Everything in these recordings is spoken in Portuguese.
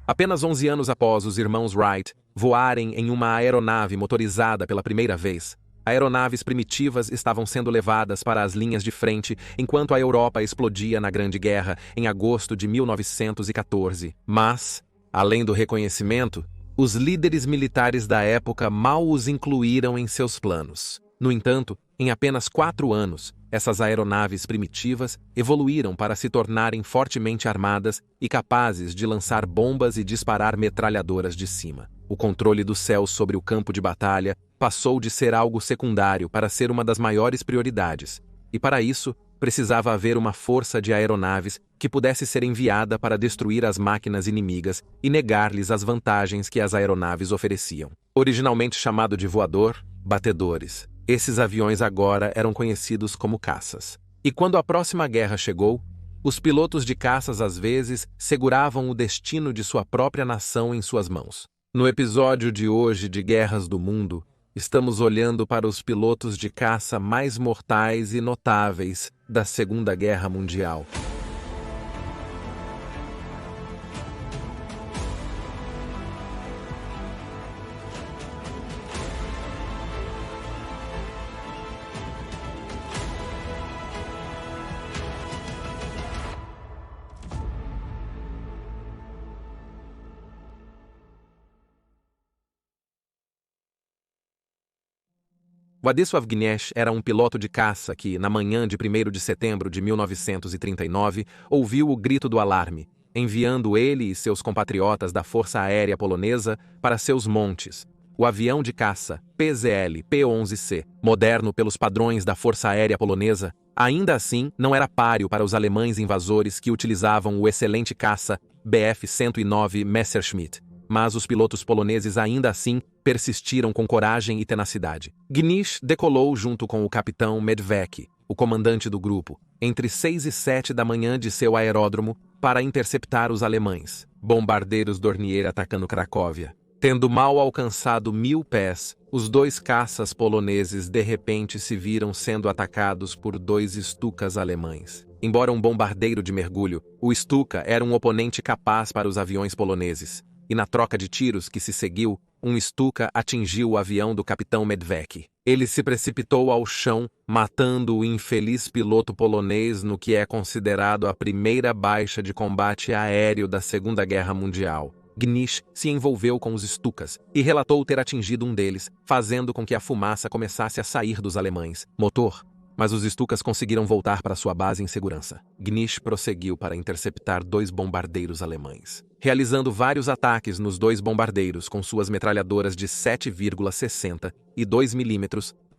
Apenas 11 anos após os irmãos Wright voarem em uma aeronave motorizada pela primeira vez, aeronaves primitivas estavam sendo levadas para as linhas de frente enquanto a Europa explodia na Grande Guerra em agosto de 1914. Mas, além do reconhecimento, os líderes militares da época mal os incluíram em seus planos. No entanto, em apenas 4 anos, essas aeronaves primitivas evoluíram para se tornarem fortemente armadas e capazes de lançar bombas e disparar metralhadoras de cima. O controle do céu sobre o campo de batalha passou de ser algo secundário para ser uma das maiores prioridades, e para isso, precisava haver uma força de aeronaves que pudesse ser enviada para destruir as máquinas inimigas e negar-lhes as vantagens que as aeronaves ofereciam. Originalmente chamado de voador, batedores, esses aviões agora eram conhecidos como caças. E quando a próxima guerra chegou, os pilotos de caças às vezes seguravam o destino de sua própria nação em suas mãos. No episódio de hoje de Guerras do Mundo, estamos olhando para os pilotos de caça mais mortais e notáveis da Segunda Guerra Mundial. Władysław Gnieź era um piloto de caça que, na manhã de 1º de setembro de 1939, ouviu o grito do alarme, enviando ele e seus compatriotas da Força Aérea Polonesa para seus montes. O avião de caça PZL P-11C, moderno pelos padrões da Força Aérea Polonesa, ainda assim não era páreo para os alemães invasores que utilizavam o excelente caça Bf-109 Messerschmitt. Mas os pilotos poloneses ainda assim persistiram com coragem e tenacidade. Gnieź decolou junto com o capitão Medvecki, o comandante do grupo, entre 6 e 7 da manhã de seu aeródromo para interceptar os alemães, bombardeiros Dornier atacando Cracóvia. Tendo mal alcançado 1000 pés, os 2 caças poloneses de repente se viram sendo atacados por 2 Stukas alemães. Embora um bombardeiro de mergulho, o Stuka era um oponente capaz para os aviões poloneses. E na troca de tiros que se seguiu, um Stuka atingiu o avião do capitão Medvecki. Ele se precipitou ao chão, matando o infeliz piloto polonês no que é considerado a primeira baixa de combate aéreo da Segunda Guerra Mundial. Gnieź se envolveu com os Stukas e relatou ter atingido um deles, fazendo com que a fumaça começasse a sair dos alemães. Motor. Mas os Stukas conseguiram voltar para sua base em segurança. Gnieź prosseguiu para interceptar 2 bombardeiros alemães, realizando vários ataques nos 2 bombardeiros com suas metralhadoras de 7,60 e 2 mm.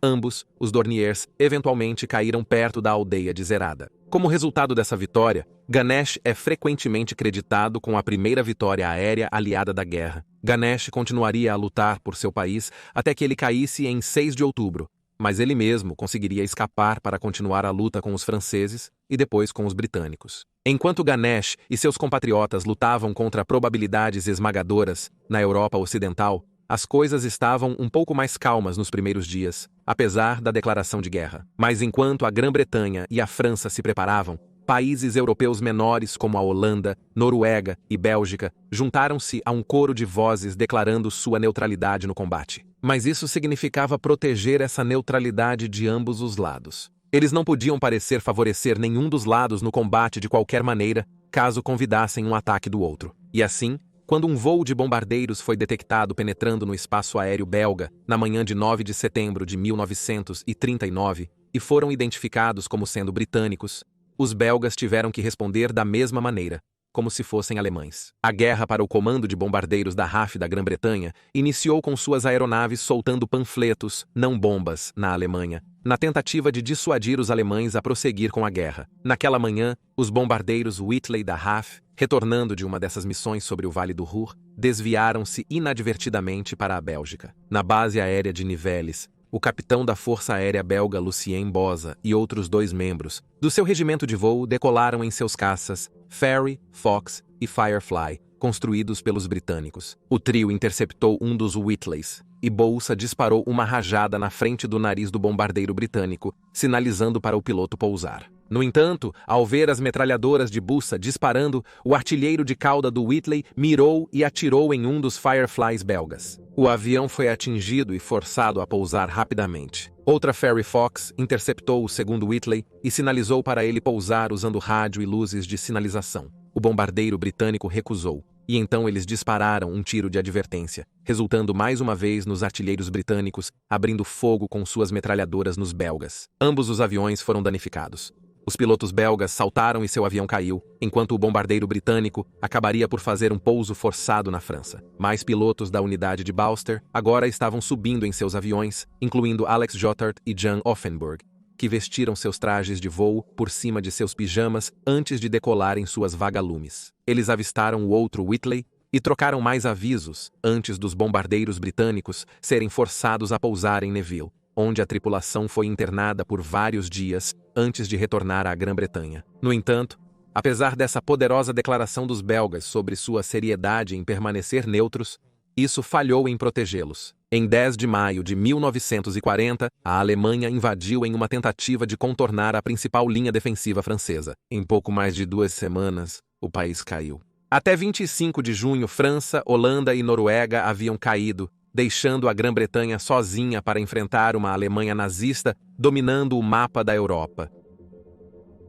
Ambos, os Dorniers, eventualmente caíram perto da aldeia de Zerada. Como resultado dessa vitória, Gnieź é frequentemente creditado com a primeira vitória aérea aliada da guerra. Gnieź continuaria a lutar por seu país até que ele caísse em 6 de outubro, mas ele mesmo conseguiria escapar para continuar a luta com os franceses e depois com os britânicos. Enquanto Gnieź e seus compatriotas lutavam contra probabilidades esmagadoras na Europa Ocidental, as coisas estavam um pouco mais calmas nos primeiros dias, apesar da declaração de guerra. Mas enquanto a Grã-Bretanha e a França se preparavam, países europeus menores como a Holanda, Noruega e Bélgica juntaram-se a um coro de vozes declarando sua neutralidade no combate. Mas isso significava proteger essa neutralidade de ambos os lados. Eles não podiam parecer favorecer nenhum dos lados no combate de qualquer maneira, caso convidassem um ataque do outro. E assim, quando um voo de bombardeiros foi detectado penetrando no espaço aéreo belga na manhã de 9 de setembro de 1939 e foram identificados como sendo britânicos, os belgas tiveram que responder da mesma maneira, como se fossem alemães. A guerra para o comando de bombardeiros da RAF da Grã-Bretanha iniciou com suas aeronaves soltando panfletos, não bombas, na Alemanha, na tentativa de dissuadir os alemães a prosseguir com a guerra. Naquela manhã, os bombardeiros Whitley da RAF, retornando de uma dessas missões sobre o Vale do Ruhr, desviaram-se inadvertidamente para a Bélgica. Na base aérea de Nivelles, o capitão da Força Aérea Belga Lucien Botha e outros 2 membros do seu regimento de voo decolaram em seus caças Fairey, Fox e Firefly, construídos pelos britânicos. O trio interceptou um dos Whitleys e Botha disparou uma rajada na frente do nariz do bombardeiro britânico, sinalizando para o piloto pousar. No entanto, ao ver as metralhadoras de buça disparando, o artilheiro de cauda do Whitley mirou e atirou em um dos Fireflies belgas. O avião foi atingido e forçado a pousar rapidamente. Outra Fairey Fox interceptou o segundo Whitley e sinalizou para ele pousar usando rádio e luzes de sinalização. O bombardeiro britânico recusou, e então eles dispararam um tiro de advertência, resultando mais uma vez nos artilheiros britânicos abrindo fogo com suas metralhadoras nos belgas. Ambos os aviões foram danificados. Os pilotos belgas saltaram e seu avião caiu, enquanto o bombardeiro britânico acabaria por fazer um pouso forçado na França. Mais pilotos da unidade de Bowster agora estavam subindo em seus aviões, incluindo Alex Jottard e Jan Offenburg, que vestiram seus trajes de voo por cima de seus pijamas antes de decolar em suas vagalumes. Eles avistaram o outro Whitley e trocaram mais avisos antes dos bombardeiros britânicos serem forçados a pousar em Neville, onde a tripulação foi internada por vários dias antes de retornar à Grã-Bretanha. No entanto, apesar dessa poderosa declaração dos belgas sobre sua seriedade em permanecer neutros, isso falhou em protegê-los. Em 10 de maio de 1940, a Alemanha invadiu em uma tentativa de contornar a principal linha defensiva francesa. Em pouco mais de 2 semanas, o país caiu. Até 25 de junho, França, Holanda e Noruega haviam caído, deixando a Grã-Bretanha sozinha para enfrentar uma Alemanha nazista dominando o mapa da Europa.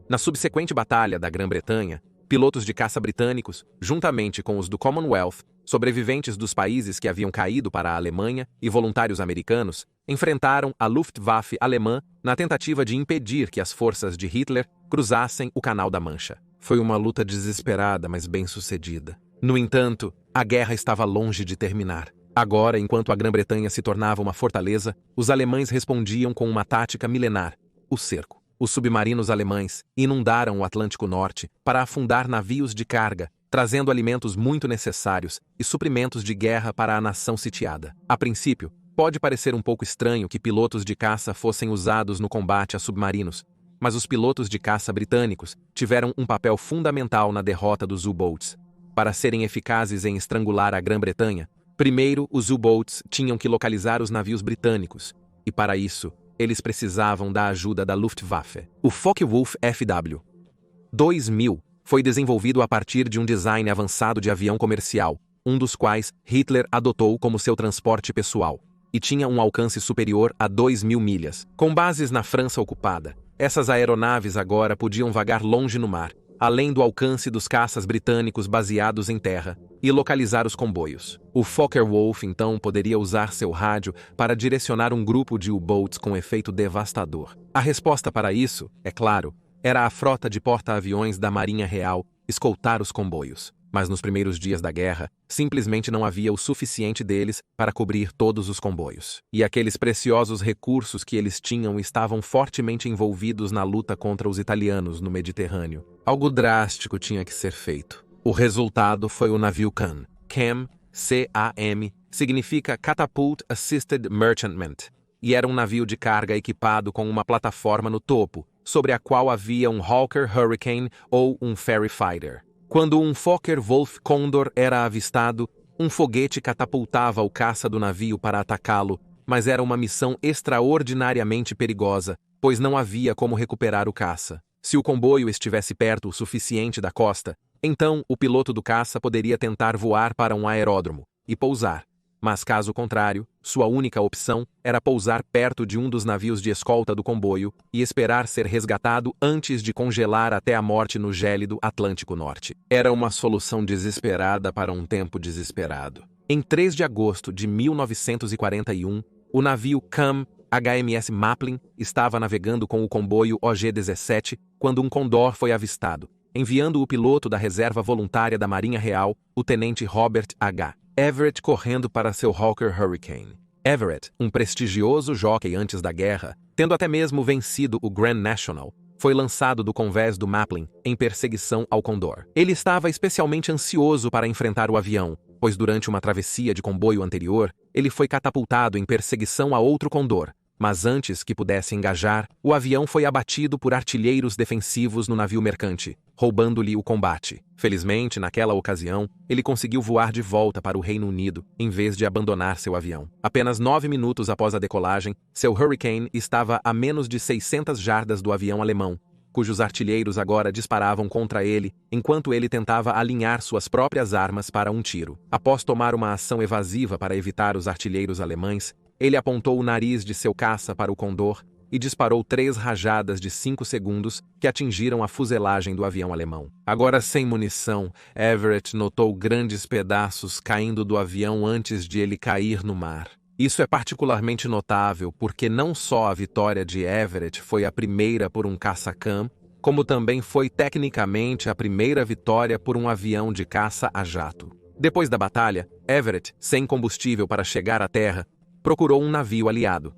Na subsequente Batalha da Grã-Bretanha, pilotos de caça britânicos, juntamente com os do Commonwealth, sobreviventes dos países que haviam caído para a Alemanha e voluntários americanos, enfrentaram a Luftwaffe alemã na tentativa de impedir que as forças de Hitler cruzassem o Canal da Mancha. Foi uma luta desesperada, mas bem-sucedida. No entanto, a guerra estava longe de terminar. Agora, enquanto a Grã-Bretanha se tornava uma fortaleza, os alemães respondiam com uma tática milenar: o cerco. Os submarinos alemães inundaram o Atlântico Norte para afundar navios de carga, trazendo alimentos muito necessários e suprimentos de guerra para a nação sitiada. A princípio, pode parecer um pouco estranho que pilotos de caça fossem usados no combate a submarinos, mas os pilotos de caça britânicos tiveram um papel fundamental na derrota dos U-Boats. Para serem eficazes em estrangular a Grã-Bretanha, primeiro os U-Boats tinham que localizar os navios britânicos, e para isso, eles precisavam da ajuda da Luftwaffe. O Focke-Wulf FW-2000 foi desenvolvido a partir de um design avançado de avião comercial, um dos quais Hitler adotou como seu transporte pessoal, e tinha um alcance superior a 2.000 milhas. Com bases na França ocupada, essas aeronaves agora podiam vagar longe no mar, além do alcance dos caças britânicos baseados em terra, e localizar os comboios. O Focke-Wulf então poderia usar seu rádio para direcionar um grupo de U-Boats com efeito devastador. A resposta para isso, é claro, era a frota de porta-aviões da Marinha Real escoltar os comboios. Mas nos primeiros dias da guerra, simplesmente não havia o suficiente deles para cobrir todos os comboios. E aqueles preciosos recursos que eles tinham estavam fortemente envolvidos na luta contra os italianos no Mediterrâneo. Algo drástico tinha que ser feito. O resultado foi o navio CAM. CAM, C-A-M, significa Catapult Assisted Merchantman, e era um navio de carga equipado com uma plataforma no topo, sobre a qual havia um Hawker Hurricane ou um Fairey Fighter. Quando um Focke-Wulf Condor era avistado, um foguete catapultava o caça do navio para atacá-lo, mas era uma missão extraordinariamente perigosa, pois não havia como recuperar o caça. Se o comboio estivesse perto o suficiente da costa, então o piloto do caça poderia tentar voar para um aeródromo e pousar. Mas caso contrário, sua única opção era pousar perto de um dos navios de escolta do comboio e esperar ser resgatado antes de congelar até a morte no gélido Atlântico Norte. Era uma solução desesperada para um tempo desesperado. Em 3 de agosto de 1941, o navio CAM HMS Maplin estava navegando com o comboio OG-17 quando um Condor foi avistado, enviando o piloto da reserva voluntária da Marinha Real, o tenente Robert H. Everett, correndo para seu Hawker Hurricane. Everett, um prestigioso jockey antes da guerra, tendo até mesmo vencido o Grand National, foi lançado do convés do Maplin em perseguição ao Condor. Ele estava especialmente ansioso para enfrentar o avião, pois durante uma travessia de comboio anterior, ele foi catapultado em perseguição a outro Condor, mas antes que pudesse engajar, o avião foi abatido por artilheiros defensivos no navio mercante, roubando-lhe o combate. Felizmente, naquela ocasião, ele conseguiu voar de volta para o Reino Unido, em vez de abandonar seu avião. Apenas 9 minutos após a decolagem, seu Hurricane estava a menos de 600 jardas do avião alemão, cujos artilheiros agora disparavam contra ele, enquanto ele tentava alinhar suas próprias armas para um tiro. Após tomar uma ação evasiva para evitar os artilheiros alemães, ele apontou o nariz de seu caça para o Condor e disparou 3 rajadas de 5 segundos que atingiram a fuselagem do avião alemão. Agora sem munição, Everett notou grandes pedaços caindo do avião antes de ele cair no mar. Isso é particularmente notável porque não só a vitória de Everett foi a primeira por um caça-cam, como também foi tecnicamente a primeira vitória por um avião de caça a jato. Depois da batalha, Everett, sem combustível para chegar à terra, procurou um navio aliado.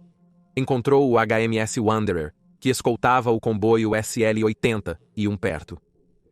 Encontrou o HMS Wanderer, que escoltava o comboio SL-80, e perto.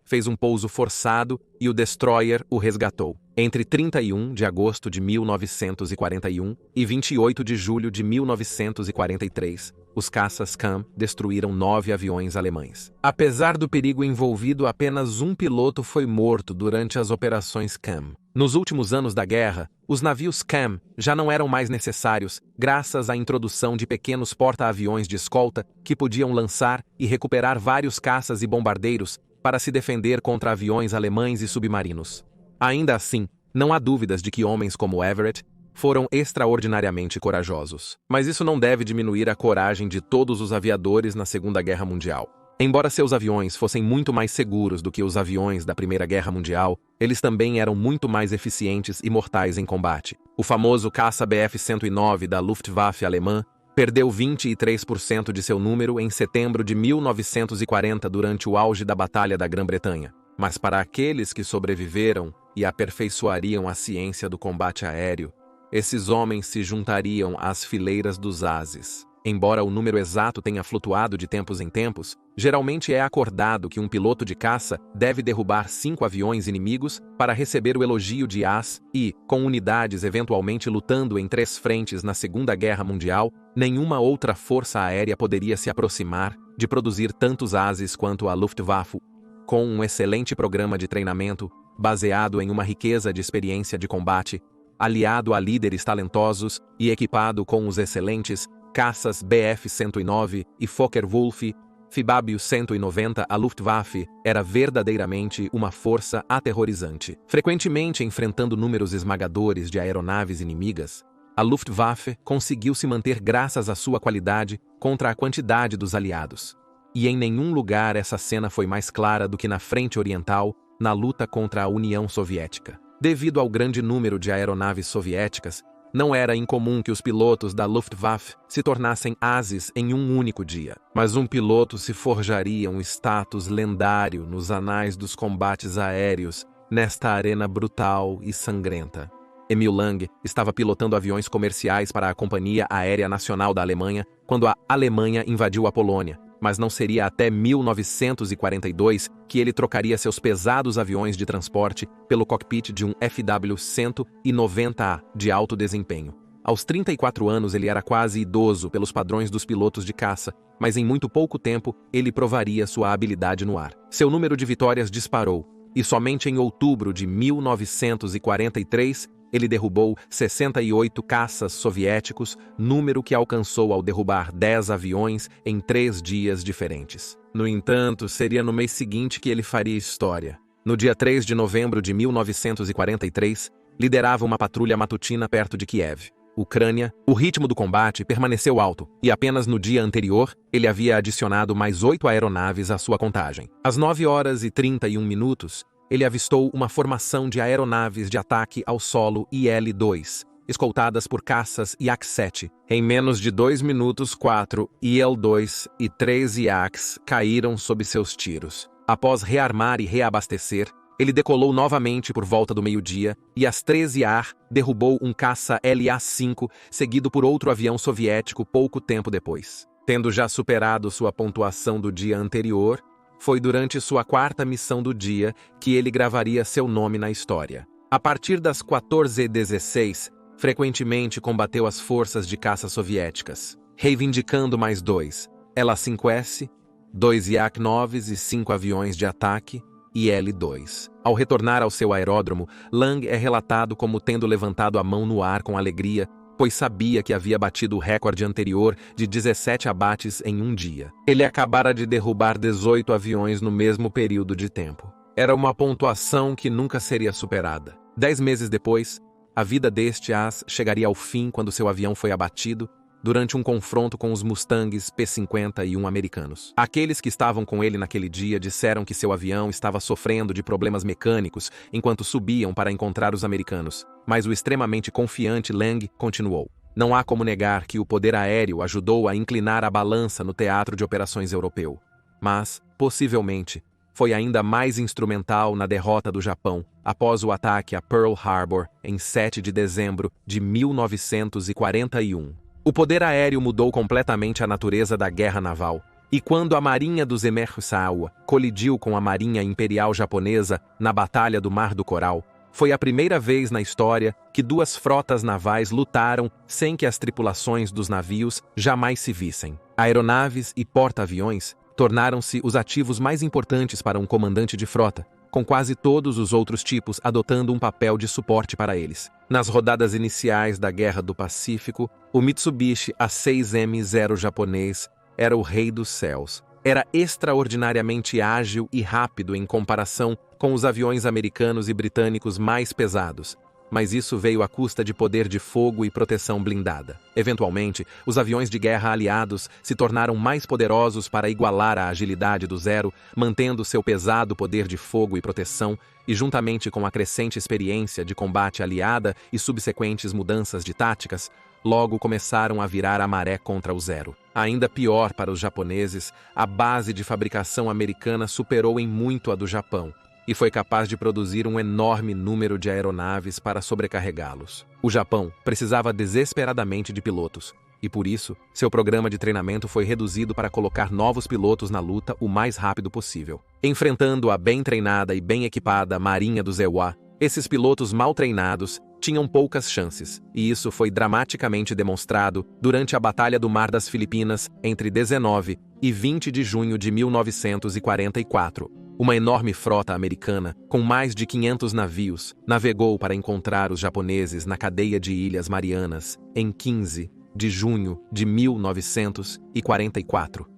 Fez um pouso forçado e o destroyer o resgatou. Entre 31 de agosto de 1941 e 28 de julho de 1943, os caças CAM destruíram 9 aviões alemães. Apesar do perigo envolvido, apenas um piloto foi morto durante as operações CAM. Nos últimos anos da guerra, os navios CAM já não eram mais necessários, graças à introdução de pequenos porta-aviões de escolta que podiam lançar e recuperar vários caças e bombardeiros para se defender contra aviões alemães e submarinos. Ainda assim, não há dúvidas de que homens como Everett foram extraordinariamente corajosos. Mas isso não deve diminuir a coragem de todos os aviadores na Segunda Guerra Mundial. Embora seus aviões fossem muito mais seguros do que os aviões da Primeira Guerra Mundial, eles também eram muito mais eficientes e mortais em combate. O famoso caça Bf-109 da Luftwaffe alemã perdeu 23% de seu número em setembro de 1940 durante o auge da Batalha da Grã-Bretanha. Mas para aqueles que sobreviveram e aperfeiçoariam a ciência do combate aéreo, esses homens se juntariam às fileiras dos ases. Embora o número exato tenha flutuado de tempos em tempos, geralmente é acordado que um piloto de caça deve derrubar 5 aviões inimigos para receber o elogio de as e, com unidades eventualmente lutando em 3 frentes na Segunda Guerra Mundial, nenhuma outra força aérea poderia se aproximar de produzir tantos ases quanto a Luftwaffe. Com um excelente programa de treinamento, baseado em uma riqueza de experiência de combate, aliado a líderes talentosos e equipado com os excelentes caças Bf-109 e Focke-Wulf, Fibabio 190, a Luftwaffe era verdadeiramente uma força aterrorizante. Frequentemente enfrentando números esmagadores de aeronaves inimigas, a Luftwaffe conseguiu se manter graças à sua qualidade contra a quantidade dos aliados. E em nenhum lugar essa cena foi mais clara do que na frente oriental, na luta contra a União Soviética. Devido ao grande número de aeronaves soviéticas, não era incomum que os pilotos da Luftwaffe se tornassem ases em um único dia. Mas um piloto se forjaria um status lendário nos anais dos combates aéreos nesta arena brutal e sangrenta. Emil Lang estava pilotando aviões comerciais para a Companhia Aérea Nacional da Alemanha quando a Alemanha invadiu a Polônia, mas não seria até 1942 que ele trocaria seus pesados aviões de transporte pelo cockpit de um FW-190A de alto desempenho. Aos 34 anos ele era quase idoso pelos padrões dos pilotos de caça, mas em muito pouco tempo ele provaria sua habilidade no ar. Seu número de vitórias disparou, e somente em outubro de 1943 ele derrubou 68 caças soviéticos, número que alcançou ao derrubar 10 aviões em 3 dias diferentes. No entanto, seria no mês seguinte que ele faria história. No dia 3 de novembro de 1943, liderava uma patrulha matutina perto de Kiev, Ucrânia. O ritmo do combate permaneceu alto, e apenas no dia anterior, ele havia adicionado mais 8 aeronaves à sua contagem. Às 9h31, ele avistou uma formação de aeronaves de ataque ao solo IL-2, escoltadas por caças Yak-7. Em menos de 2 minutos, 4 IL-2 e 3 Yaks caíram sob seus tiros. Após rearmar e reabastecer, ele decolou novamente por volta do meio-dia e às 13h derrubou um caça LA-5, seguido por outro avião soviético pouco tempo depois. Tendo já superado sua pontuação do dia anterior, foi durante sua 4ª missão do dia que ele gravaria seu nome na história. A partir das 14h16, frequentemente combateu as forças de caça soviéticas, reivindicando mais 2 LA-5S, 2 Yak-9s e 5 aviões de ataque, IL-2. Ao retornar ao seu aeródromo, Lang é relatado como tendo levantado a mão no ar com alegria pois sabia que havia batido o recorde anterior de 17 abates em um dia. Ele acabara de derrubar 18 aviões no mesmo período de tempo. Era uma pontuação que nunca seria superada. 10 meses depois, a vida deste as chegaria ao fim quando seu avião foi abatido durante um confronto com os Mustangs P-51 americanos. Aqueles que estavam com ele naquele dia disseram que seu avião estava sofrendo de problemas mecânicos enquanto subiam para encontrar os americanos, mas o extremamente confiante Lang continuou. Não há como negar que o poder aéreo ajudou a inclinar a balança no teatro de operações europeu, mas, possivelmente, foi ainda mais instrumental na derrota do Japão após o ataque a Pearl Harbor em 7 de dezembro de 1941. O poder aéreo mudou completamente a natureza da guerra naval, e quando a Marinha dos Emersawa colidiu com a Marinha Imperial Japonesa na Batalha do Mar do Coral, foi a primeira vez na história que duas frotas navais lutaram sem que as tripulações dos navios jamais se vissem. Aeronaves e porta-aviões tornaram-se os ativos mais importantes para um comandante de frota, com quase todos os outros tipos adotando um papel de suporte para eles. Nas rodadas iniciais da Guerra do Pacífico, o Mitsubishi A6M0 japonês era o rei dos céus. Era extraordinariamente ágil e rápido em comparação com os aviões americanos e britânicos mais pesados, mas isso veio à custa de poder de fogo e proteção blindada. Eventualmente, os aviões de guerra aliados se tornaram mais poderosos para igualar a agilidade do Zero, mantendo seu pesado poder de fogo e proteção, e juntamente com a crescente experiência de combate aliada e subsequentes mudanças de táticas, logo começaram a virar a maré contra o Zero. Ainda pior para os japoneses, a base de fabricação americana superou em muito a do Japão, e foi capaz de produzir um enorme número de aeronaves para sobrecarregá-los. O Japão precisava desesperadamente de pilotos, e por isso, seu programa de treinamento foi reduzido para colocar novos pilotos na luta o mais rápido possível. Enfrentando a bem treinada e bem equipada Marinha dos Ewa, esses pilotos mal treinados tinham poucas chances, e isso foi dramaticamente demonstrado durante a Batalha do Mar das Filipinas entre 19 e 20 de junho de 1944. Uma enorme frota americana, com mais de 500 navios, navegou para encontrar os japoneses na cadeia de Ilhas Marianas em 15 de junho de 1944.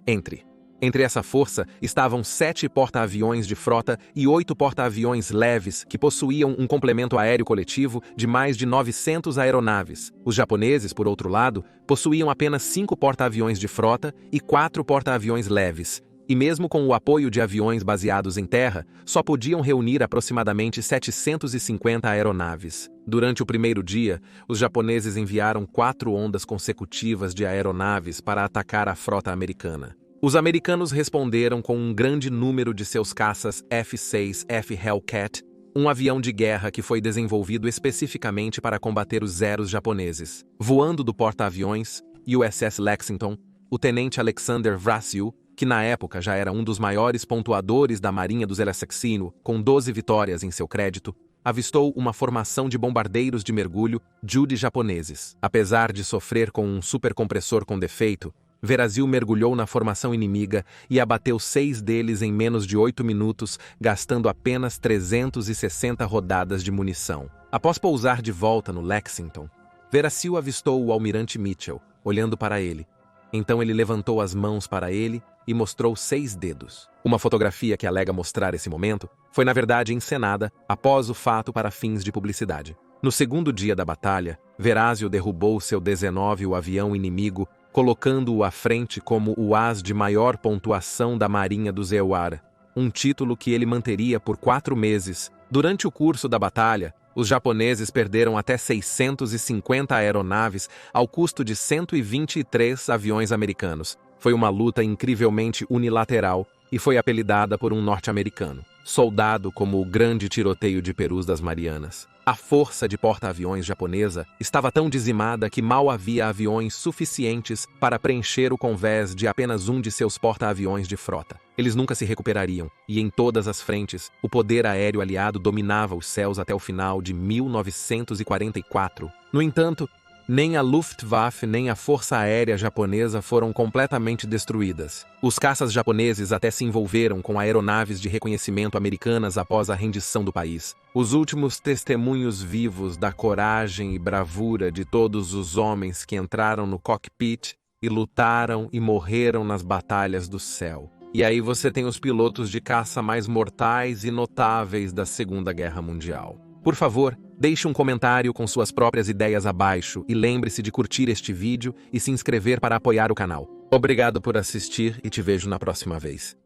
Entre essa força estavam 7 porta-aviões de frota e 8 porta-aviões leves que possuíam um complemento aéreo coletivo de mais de 900 aeronaves. Os japoneses, por outro lado, possuíam apenas 5 porta-aviões de frota e 4 porta-aviões leves, e mesmo com o apoio de aviões baseados em terra, só podiam reunir aproximadamente 750 aeronaves. Durante o primeiro dia, os japoneses enviaram 4 ondas consecutivas de aeronaves para atacar a frota americana. Os americanos responderam com um grande número de seus caças F-6F Hellcat, um avião de guerra que foi desenvolvido especificamente para combater os Zeros japoneses. Voando do porta-aviões, USS Lexington, o tenente Alexander Vrasiu, que na época já era um dos maiores pontuadores da Marinha dos Elesexino, com 12 vitórias em seu crédito, avistou uma formação de bombardeiros de mergulho Jude japoneses. Apesar de sofrer com um supercompressor com defeito, Vrasiu mergulhou na formação inimiga e abateu 6 deles em menos de 8 minutos, gastando apenas 360 rodadas de munição. Após pousar de volta no Lexington, Vrasiu avistou o almirante Mitchell, olhando para ele. Então ele levantou as mãos para ele e mostrou 6 dedos. Uma fotografia que alega mostrar esse momento foi na verdade encenada após o fato para fins de publicidade. No segundo dia da batalha, Vrasiu derrubou seu 19 o avião inimigo, colocando-o à frente como o as de maior pontuação da Marinha dos Ewa, um título que ele manteria por 4 meses. Durante o curso da batalha, os japoneses perderam até 650 aeronaves ao custo de 123 aviões americanos. Foi uma luta incrivelmente unilateral e foi apelidada por um norte-americano, soldado como o Grande Tiroteio de Perus das Marianas. A força de porta-aviões japonesa estava tão dizimada que mal havia aviões suficientes para preencher o convés de apenas um de seus porta-aviões de frota. Eles nunca se recuperariam, e em todas as frentes, o poder aéreo aliado dominava os céus até o final de 1944. No entanto, Nem a Luftwaffe nem a Força Aérea Japonesa foram completamente destruídas. Os caças japoneses até se envolveram com aeronaves de reconhecimento americanas após a rendição do país. Os últimos testemunhos vivos da coragem e bravura de todos os homens que entraram no cockpit e lutaram e morreram nas batalhas do céu. E aí você tem os pilotos de caça mais mortais e notáveis da Segunda Guerra Mundial. Por favor, deixe um comentário com suas próprias ideias abaixo e lembre-se de curtir este vídeo e se inscrever para apoiar o canal. Obrigado por assistir e te vejo na próxima vez.